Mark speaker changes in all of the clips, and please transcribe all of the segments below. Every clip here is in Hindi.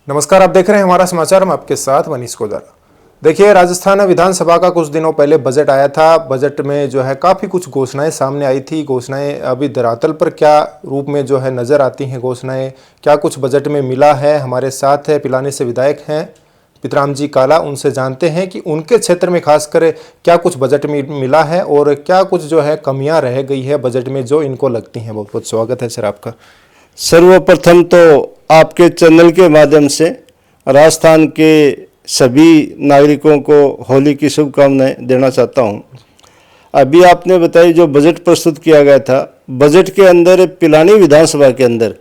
Speaker 1: नमस्कार, आप देख रहे हैं हमारा समाचार। मैं आपके साथ मनीष कोदार। देखिए, राजस्थान विधानसभा का कुछ दिनों पहले बजट आया था। बजट में जो है काफ़ी कुछ घोषणाएं सामने आई थी। घोषणाएं अभी धरातल पर क्या रूप में जो है नज़र आती हैं, घोषणाएं क्या कुछ बजट में मिला है। हमारे साथ है पिलानी से विधायक हैं पितराम जी काला। उनसे जानते हैं कि उनके क्षेत्र में खासकर क्या कुछ बजट में मिला है और क्या कुछ जो है कमियाँ रह गई है बजट में जो इनको लगती हैं। बहुत बहुत स्वागत है सर आपका।
Speaker 2: सर्वप्रथम तो आपके चैनल के माध्यम से राजस्थान के सभी नागरिकों को होली की शुभकामनाएं देना चाहता हूं। अभी आपने बताई जो बजट प्रस्तुत किया गया था, बजट के अंदर पिलानी विधानसभा के अंदर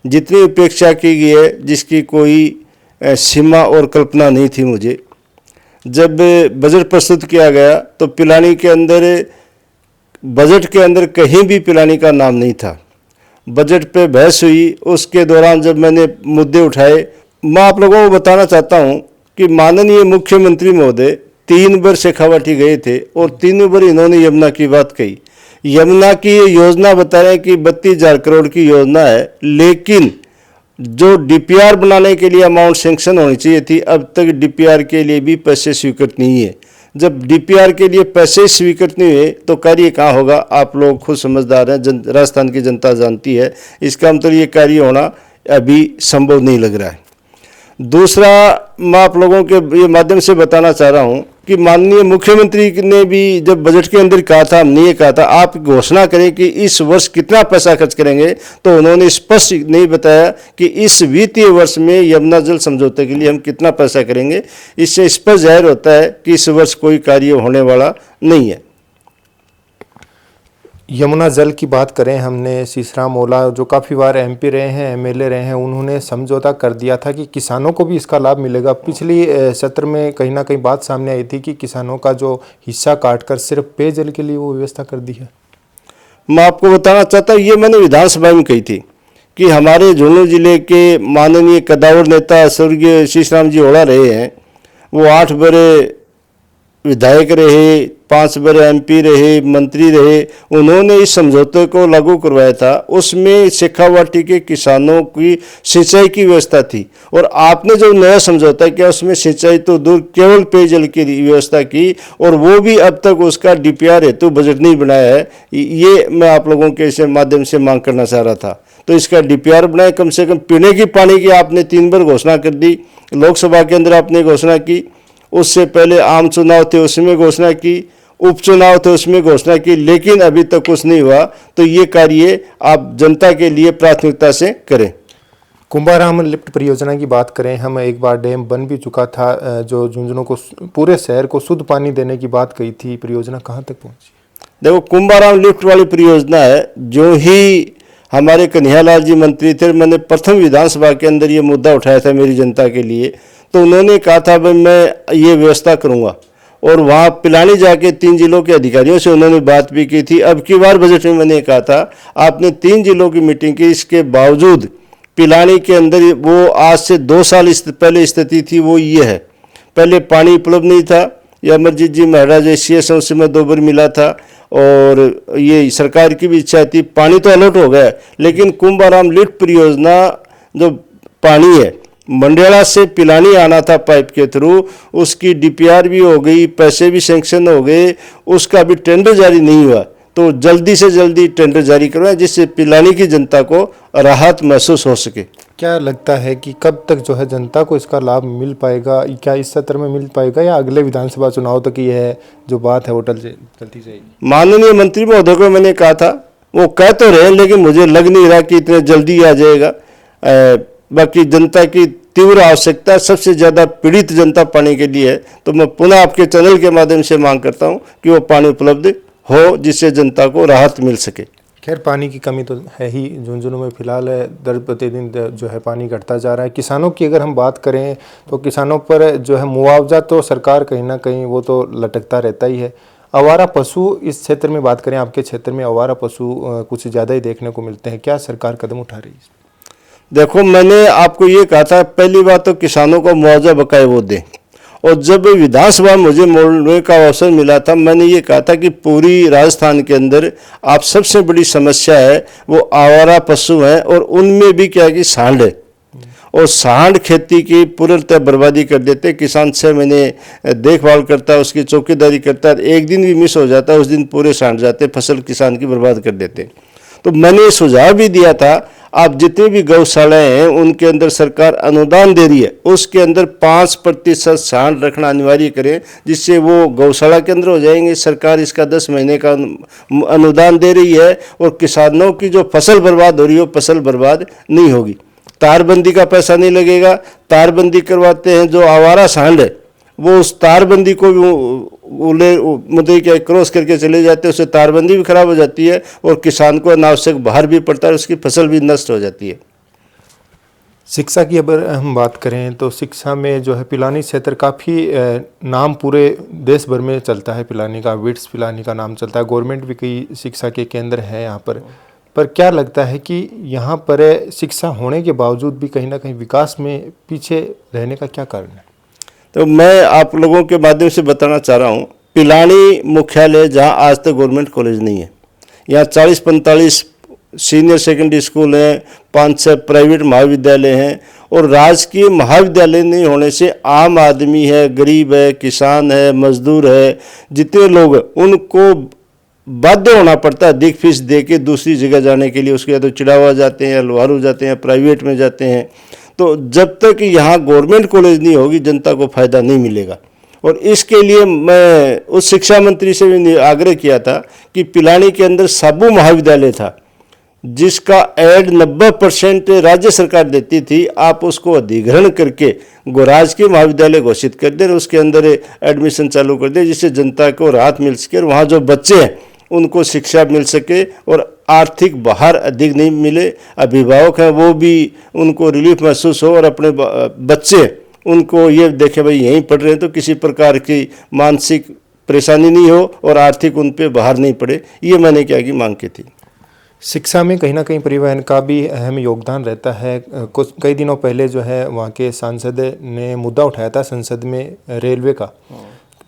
Speaker 2: जितनी उपेक्षा की गई है जिसकी कोई सीमा और कल्पना नहीं थी। मुझे जब बजट प्रस्तुत किया गया तो पिलानी के अंदर बजट के अंदर कहीं भी पिलानी का नाम नहीं था। बजट पे बहस हुई, उसके दौरान जब मैंने मुद्दे उठाए, मैं आप लोगों को बताना चाहता हूं कि माननीय मुख्यमंत्री महोदय 3 बार शेखावाटी गए थे और तीनों बार इन्होंने यमुना की बात कही। यमुना की ये योजना बता रहे हैं कि 32,000 करोड़ की योजना है, लेकिन जो डीपीआर बनाने के लिए अमाउंट सेंक्शन होनी चाहिए थी, अब तक डीपीआर के लिए भी पैसे स्वीकृत नहीं है। जब डीपीआर के लिए पैसे स्वीकृत नहीं हुए तो कार्य कहाँ होगा? आप लोग खुद समझदार हैं, राजस्थान की जनता जानती है। इसका मतलब ये कार्य होना अभी संभव नहीं लग रहा है। दूसरा, मैं आप लोगों के ये माध्यम से बताना चाह रहा हूँ कि माननीय मुख्यमंत्री ने भी जब बजट के अंदर कहा था, हमने ये कहा था आप घोषणा करें कि इस वर्ष कितना पैसा खर्च करेंगे, तो उन्होंने स्पष्ट नहीं बताया कि इस वित्तीय वर्ष में यमुना जल समझौते के लिए हम कितना पैसा करेंगे। इससे स्पष्ट जाहिर होता है कि इस वर्ष कोई कार्य होने वाला नहीं है।
Speaker 1: यमुना जल की बात करें, हमने शीशराम ओला जो काफ़ी बार एमपी रहे हैं, एमएलए रहे हैं, उन्होंने समझौता कर दिया था कि किसानों को भी इसका लाभ मिलेगा। पिछली सत्र में कहीं ना कहीं बात सामने आई थी कि किसानों का जो हिस्सा काटकर सिर्फ पेयजल के लिए वो व्यवस्था कर दी है।
Speaker 2: मैं आपको बताना चाहता हूँ, ये मैंने विधानसभा में कही थी कि हमारे झुंझुनू जिले के माननीय कदावर नेता स्वर्गीय शीशराम जी ओला रहे हैं। वो 8 बार विधायक रहे, 5 बार एमपी रहे, मंत्री रहे। उन्होंने इस समझौते को लागू करवाया था। उसमें शेखावाटी के किसानों की सिंचाई की व्यवस्था थी और आपने जो नया समझौता किया उसमें सिंचाई तो दूर, केवल पेयजल की व्यवस्था की और वो भी अब तक उसका डीपीआर हेतु बजट नहीं बनाया है। ये मैं आप लोगों के इस माध्यम से मांग करना चाह रहा था। तो इसका डीपीआर बनाए, कम से कम पीने की पानी की आपने 3 बार घोषणा कर दी। लोकसभा के अंदर आपने घोषणा की, उससे पहले आम चुनाव थे उसमें घोषणा की, उपचुनाव थे उसमें घोषणा की, लेकिन अभी तक कुछ नहीं हुआ। तो ये कार्य आप जनता के लिए प्राथमिकता से करें।
Speaker 1: कुंभाराम लिफ्ट परियोजना की बात करें, हम एक बार डैम बन भी चुका था जो झुंझुनू को, पूरे शहर को शुद्ध पानी देने की बात कही थी। परियोजना कहाँ तक पहुँची?
Speaker 2: देखो, कुंभाराम लिफ्ट वाली परियोजना है, जो ही हमारे कन्हैयालाल जी मंत्री थे, मैंने प्रथम विधानसभा के अंदर ये मुद्दा उठाया था मेरी जनता के लिए, तो उन्होंने कहा था भाई मैं ये व्यवस्था करूँगा और वहाँ पिलानी जाके 3 जिलों के अधिकारियों से उन्होंने बात भी की थी। अब की बार बजट में मैंने कहा था आपने 3 जिलों की मीटिंग की, इसके बावजूद पिलानी के अंदर वो आज से 2 साल पहले स्थिति थी वो ये है। पहले पानी उपलब्ध नहीं था। ये अमरजीत जी महाराज CS से मैं 2 बार मिला था और ये सरकार की भी इच्छा थी। पानी तो अलर्ट हो गया, लेकिन कुंभाराम लिफ्ट परियोजना जो पानी है मंडेला से पिलानी आना था पाइप के थ्रू, उसकी डीपीआर भी हो गई, पैसे भी सैंक्शन हो गए, उसका भी टेंडर जारी नहीं हुआ। तो जल्दी से जल्दी टेंडर जारी करवाएं जिससे पिलानी की जनता को राहत महसूस हो सके।
Speaker 1: क्या लगता है कि कब तक जो है जनता को इसका लाभ मिल पाएगा? क्या इस सत्र में मिल पाएगा या अगले विधानसभा चुनाव तक ये जो बात है वो चलती जाएगी?
Speaker 2: माननीय मंत्री महोदय को मैंने कहा था, वो कह तो रहे, लेकिन मुझे लग नहीं रहा कि इतने जल्दी आ जाएगा। बाकी जनता की तीव्र आवश्यकता, सबसे ज़्यादा पीड़ित जनता पानी के लिए है। तो मैं पुनः आपके चैनल के माध्यम से मांग करता हूं कि वो पानी उपलब्ध हो जिससे जनता को राहत मिल सके।
Speaker 1: खैर, पानी की कमी तो है ही झुंझुनू में फिलहाल है, दर प्रतिदिन जो है पानी घटता जा रहा है। किसानों की अगर हम बात करें तो किसानों पर जो है मुआवजा तो सरकार कहीं ना कहीं वो तो लटकता रहता ही है। आवारा पशु, इस क्षेत्र में बात करें, आपके क्षेत्र में आवारा पशु कुछ ज़्यादा ही देखने को मिलते हैं, क्या सरकार कदम उठा रही है?
Speaker 2: देखो, मैंने आपको ये कहा था, पहली बात तो किसानों को मुआवजा बकाए वो दें। और जब विधानसभा में मुझे बोलने का अवसर मिला था, मैंने ये कहा था कि पूरी राजस्थान के अंदर आप सबसे बड़ी समस्या है वो आवारा पशु हैं और उनमें भी क्या है कि सांड है। और सांड खेती की पूर्णतः बर्बादी कर देते। किसान 6 महीने देखभाल करता है, उसकी चौकीदारी करता है, एक दिन भी मिस हो जाता है उस दिन पूरे सांड जाते, फसल किसान की बर्बाद कर देते। तो मैंने सुझाव भी दिया था, आप जितनी भी गौशालाएं हैं उनके अंदर सरकार अनुदान दे रही है, उसके अंदर 5% सांड रखना अनिवार्य करें, जिससे वो गौशाला के अंदर हो जाएंगे। सरकार इसका 10 महीने का अनुदान दे रही है और किसानों की जो फसल बर्बाद हो रही है वो फसल बर्बाद नहीं होगी। तारबंदी का पैसा नहीं लगेगा, तारबंदी करवाते हैं जो आवारा सांड है वो उस तारबंदी को मुद्दे के क्रॉस करके चले जाते हैं, उससे तारबंदी भी खराब हो जाती है और किसान को अनावश्यक बाहर भी पड़ता है, उसकी फसल भी नष्ट हो जाती है।
Speaker 1: शिक्षा की अगर हम बात करें तो शिक्षा में जो है पिलानी क्षेत्र काफ़ी नाम पूरे देश भर में चलता है। पिलानी का, विट्स पिलानी का नाम चलता है। गवर्नमेंट भी कई शिक्षा के केंद्र हैं यहाँ पर क्या लगता है कि यहाँ पर शिक्षा होने के बावजूद भी कहीं ना कहीं विकास में पीछे रहने का क्या कारण है?
Speaker 2: तो मैं आप लोगों के माध्यम से बताना चाह रहा हूँ, पिलानी मुख्यालय जहाँ आज तक गवर्नमेंट कॉलेज नहीं है, यहाँ 40-45 सीनियर सेकेंडरी स्कूल हैं, 5-6 प्राइवेट महाविद्यालय हैं और राजकीय महाविद्यालय नहीं होने से आम आदमी है, गरीब है, किसान है, मजदूर है, जितने लोग उनको बाध्य होना पड़ता है अधिक फीस दे के दूसरी जगह जाने के लिए। उसके या तो चिड़ावा जाते हैं या लोहारू जाते हैं, प्राइवेट में जाते हैं। तो जब तक यहाँ गवर्नमेंट कॉलेज नहीं होगी जनता को फायदा नहीं मिलेगा। और इसके लिए मैं उस शिक्षा मंत्री से भी आग्रह किया था कि पिलानी के अंदर साबू महाविद्यालय था जिसका एड 90% राज्य सरकार देती थी, आप उसको अधिग्रहण करके राजकीय महाविद्यालय घोषित कर दें, उसके अंदर एडमिशन चालू कर दें, जिससे जनता को राहत मिल सके और वहाँ जो बच्चे हैं उनको शिक्षा मिल सके और आर्थिक बाहर अधिक नहीं मिले। अभिभावक हैं वो भी उनको रिलीफ महसूस हो और अपने बच्चे उनको ये देखे भाई यहीं पढ़ रहे हैं तो किसी प्रकार की मानसिक परेशानी नहीं हो और आर्थिक उन पे बाहर नहीं पड़े। ये मैंने क्या की मांग की थी।
Speaker 1: शिक्षा में कहीं ना कहीं परिवहन का भी अहम योगदान रहता है। कुछ कई दिनों पहले जो है वहाँ के सांसद ने मुद्दा उठाया था संसद में रेलवे का।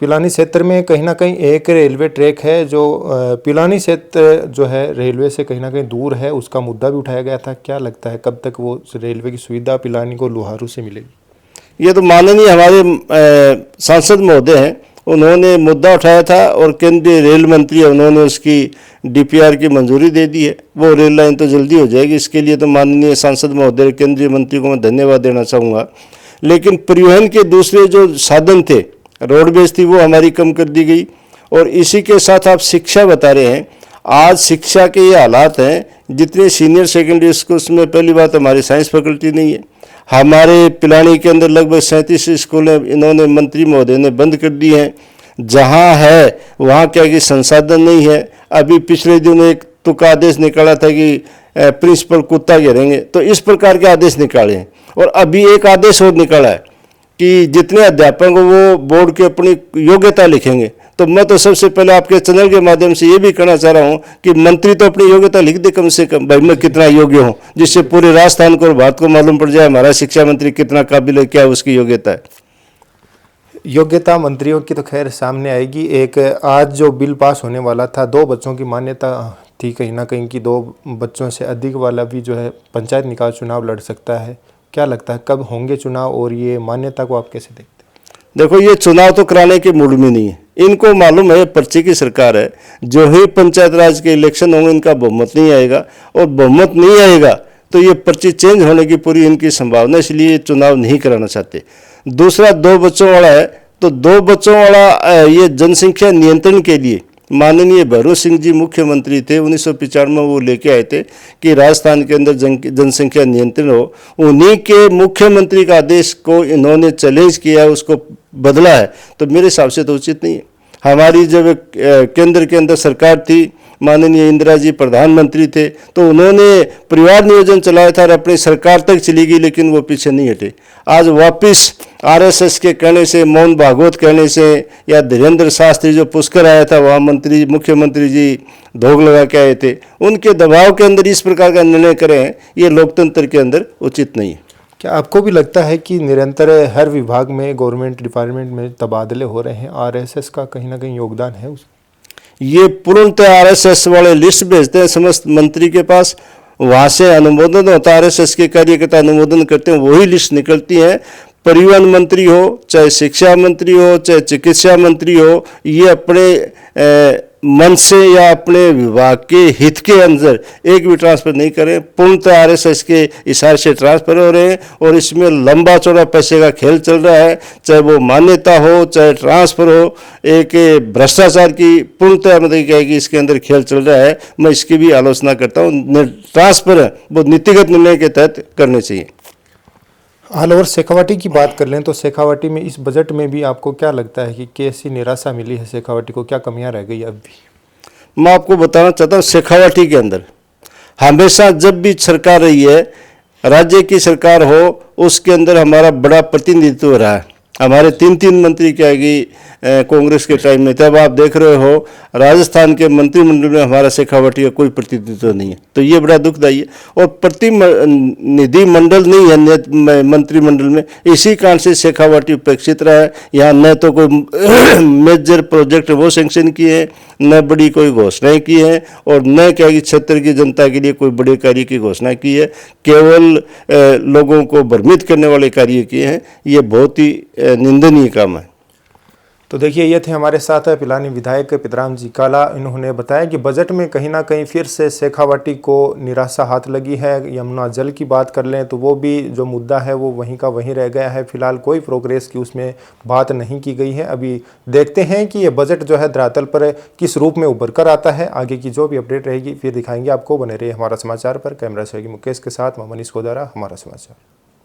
Speaker 1: पिलानी क्षेत्र में कहीं ना कहीं एक रेलवे ट्रैक है जो पिलानी क्षेत्र जो है रेलवे से कहीं ना कहीं दूर है, उसका मुद्दा भी उठाया गया था। क्या लगता है कब तक वो रेलवे की सुविधा पिलानी को लोहारू से मिलेगी?
Speaker 2: ये तो माननीय हमारे सांसद महोदय हैं, उन्होंने मुद्दा उठाया था और केंद्रीय रेल मंत्री है, उन्होंने उसकी DPR की मंजूरी दे दी है। वो रेल लाइन तो जल्दी हो जाएगी। इसके लिए तो माननीय सांसद महोदय केंद्रीय मंत्री को मैं धन्यवाद देना चाहूँगा। लेकिन परिवहन के दूसरे जो साधन थे, रोडवेज थी, वो हमारी कम कर दी गई। और इसी के साथ आप शिक्षा बता रहे हैं, आज शिक्षा के ये हालात हैं, जितने सीनियर सेकेंडरी स्कूल्स में पहली बात हमारी साइंस फैकल्टी नहीं है। हमारे पिलानी के अंदर लगभग 37 स्कूलें इन्होंने मंत्री महोदय ने बंद कर दी हैं। जहाँ है वहाँ क्या कि संसाधन नहीं है। अभी पिछले दिनों एक तुका आदेश निकाला था कि प्रिंसिपल कुत्ता घेरेंगे, तो इस प्रकार के आदेश निकाले हैं। और अभी एक आदेश और निकाला है कि जितने अध्यापक हो वो बोर्ड की अपनी योग्यता लिखेंगे। तो मैं तो सबसे पहले आपके चैनल के माध्यम से ये भी कहना चाह रहा हूँ कि मंत्री तो अपनी योग्यता लिख दे कम से कम, भाई मैं कितना योग्य हूँ, जिससे पूरे राजस्थान को और भारत को मालूम पड़ जाए हमारा शिक्षा मंत्री कितना काबिल है, क्या उसकी योग्यता है।
Speaker 1: योग्यता मंत्रियों की तो खैर सामने आएगी। एक आज जो बिल पास होने वाला था, 2 बच्चों की मान्यता थी कहीं ना कहीं कि 2 बच्चों से अधिक वाला भी जो है पंचायत निकाय चुनाव लड़ सकता है। क्या लगता है कब होंगे चुनाव और ये मान्यता को आप कैसे देखते हैं?
Speaker 2: देखो, ये चुनाव तो कराने के मूड में नहीं है। इनको मालूम है पर्ची की सरकार है, जो ही पंचायत राज के इलेक्शन होंगे इनका बहुमत नहीं आएगा और बहुमत नहीं आएगा तो ये पर्ची चेंज होने की पूरी इनकी संभावना, इसलिए चुनाव नहीं कराना चाहते। दूसरा 2 बच्चों वाला है, तो 2 बच्चों वाला ये जनसंख्या नियंत्रण के लिए माननीय भैरव सिंह जी मुख्यमंत्री थे, 1995 में वो लेके आए थे कि राजस्थान के अंदर जनसंख्या नियंत्रण हो। उन्हीं के मुख्यमंत्री का आदेश को इन्होंने चैलेंज किया, उसको बदला है, तो मेरे हिसाब से तो उचित नहीं है। हमारी जब केंद्र के अंदर सरकार थी, माननीय इंदिरा जी प्रधानमंत्री थे, तो उन्होंने परिवार नियोजन चलाया था और अपनी सरकार तक चली गई, लेकिन वो पीछे नहीं हटे। आज वापस RSS के कहने से, मोहन भागवत कहने से या धीरेन्द्र शास्त्री जो पुष्कर आया था वहाँ मुख्यमंत्री जी धोख लगा के आए थे, उनके दबाव के अंदर इस प्रकार का निर्णय करें, ये लोकतंत्र के अंदर उचित नहीं है।
Speaker 1: क्या आपको भी लगता है कि निरंतर हर विभाग में गवर्नमेंट डिपार्टमेंट में तबादले हो रहे हैं, RSS का कहीं ना कहीं योगदान है उसमें?
Speaker 2: ये पूर्णतः RSS वाले लिस्ट भेजते हैं समस्त मंत्री के पास वहाँ से अनुमोदन होता है, RSS के कार्यकर्ता अनुमोदन करते हैं, वही लिस्ट निकलती है। परिवहन मंत्री हो, चाहे शिक्षा मंत्री हो, चाहे चिकित्सा मंत्री हो, ये अपने मन से या अपने विभाग के हित के अंदर एक भी ट्रांसफर नहीं करें, पूर्णतः RSS के इशारे से ट्रांसफर हो रहे हैं और इसमें लंबा चौड़ा पैसे का खेल चल रहा है, चाहे वो मान्यता हो चाहे ट्रांसफर हो। एक भ्रष्टाचार की पूर्णतः मतलब क्या है कि इसके अंदर खेल चल रहा है। मैं इसकी भी आलोचना करता हूँ। ट्रांसफर वो नीतिगत निर्णय के तहत करने चाहिए।
Speaker 1: हाल और शेखावाटी की बात कर लें तो शेखावाटी में इस बजट में भी आपको क्या लगता है कि कैसी निराशा मिली है शेखावाटी को, क्या कमियां रह गई अब भी?
Speaker 2: मैं आपको बताना चाहता हूँ, शेखावाटी के अंदर हमेशा जब भी सरकार रही है, राज्य की सरकार हो, उसके अंदर हमारा बड़ा प्रतिनिधित्व रहा है। हमारे 3 मंत्री क्या है कि कांग्रेस के टाइम में, तब आप देख रहे हो राजस्थान के मंत्रिमंडल में हमारा शेखावाटी का कोई प्रतिनिधित्व नहीं है, तो ये बड़ा दुखदायी है। और प्रतिनिधि मंडल नहीं है मंत्रिमंडल में, इसी कारण से शेखावाटी उपेक्षित रहा है। यहाँ न तो कोई मेजर प्रोजेक्ट वो सैंक्शन किए हैं, न बड़ी कोई घोषणाएं की हैं, और न क्या कि क्षेत्र की जनता के लिए कोई बड़े कार्य की घोषणा की है। केवल लोगों को भ्रमित करने वाले कार्य किए हैं। ये बहुत ही निंदनीय काम है।
Speaker 1: तो देखिए, ये थे हमारे साथ पिलानी विधायक पितराम जी काला। इन्होंने बताया कि बजट में कहीं ना कहीं फिर से शेखावाटी को निराशा हाथ लगी है। यमुना जल की बात कर लें तो वो भी जो मुद्दा है वो वहीं का वहीं रह गया है। फिलहाल कोई प्रोग्रेस की उसमें बात नहीं की गई है। अभी देखते हैं कि ये बजट जो है धरातल पर किस रूप में उभर कर आता है। आगे की जो भी अपडेट रहेगी फिर दिखाएंगे आपको। बने रहिए हमारा समाचार पर। कैमरा सहयोगी मुकेश के साथ मैं मनीष कोदारा, हमारा समाचार।